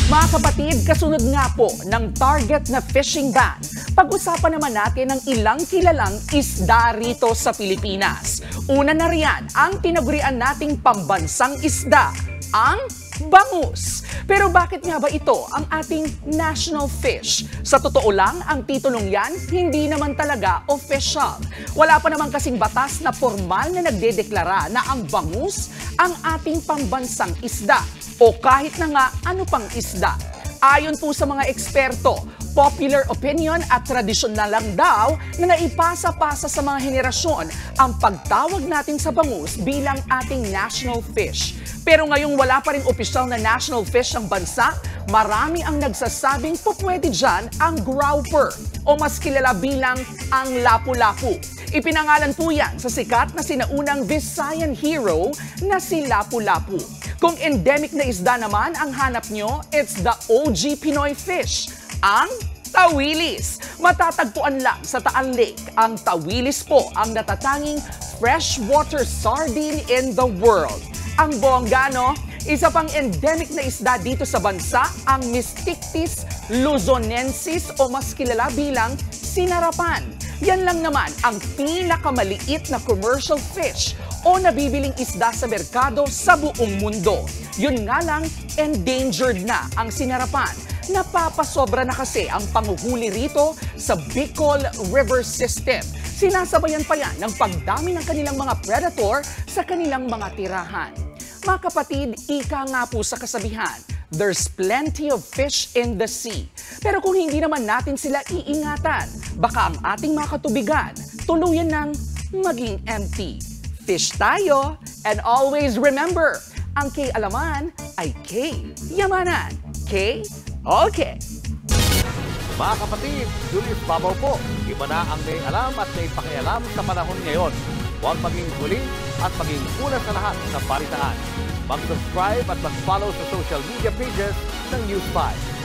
Mga kapatid, kasunod nga po ng target na fishing ban, pag-usapan naman natin ang ilang kilalang isda rito sa Pilipinas. Una na riyan ang tinagurian nating pambansang isda, ang bangus. Pero bakit nga ba ito ang ating national fish? Sa totoo lang, ang titulong yan, hindi naman talaga official. Wala pa naman kasing batas na formal na nagdedeklara na ang bangus ang ating pambansang isda o kahit na nga ano pang isda. Ayon po sa mga eksperto, popular opinion at tradisyon na lang daw na naipasa-pasa sa mga henerasyon ang pagtawag natin sa bangus bilang ating national fish. Pero ngayong wala pa rin opisyal na national fish ang bansa, marami ang nagsasabing pupwede dyan ang grouper o mas kilala bilang ang lapu-lapu. Ipinangalan po yan sa sikat na sinaunang Visayan hero na si Lapu-Lapu. Kung endemic na isda naman ang hanap nyo, it's the OG Pinoy fish, ang tawilis. Matatagpuan lang sa Taal Lake. Ang tawilis po ang natatanging freshwater sardine in the world. Ang bongga, no? Isa pang endemic na isda dito sa bansa, ang Mystictis luzonensis o mas kilala bilang sinarapan. Yan lang naman ang pinakamaliit na commercial fish o nabibiling isda sa merkado sa buong mundo. Yun nga lang, endangered na ang sinarapan. Napapasobra na kasi ang panguhuli rito sa Bicol River System. Sinasabayan pa yan ng pagdami ng kanilang mga predator sa kanilang mga tirahan. Mga kapatid, ika nga po sa kasabihan, there's plenty of fish in the sea. Pero kung hindi naman natin sila iingatan, baka ang ating mga katubigan tuluyan ng maging empty. Fish tayo, and always remember, ang K-alaman ay K-yamanan. K? Okay. Mga kapatid, Julius Babaw po. Iba na ang may alam at may pakialam sa panahon ngayon. Huwag maging huli at maging una sa lahat sa balitaan. Mag-subscribe at mag-follow sa social media pages ng News 5.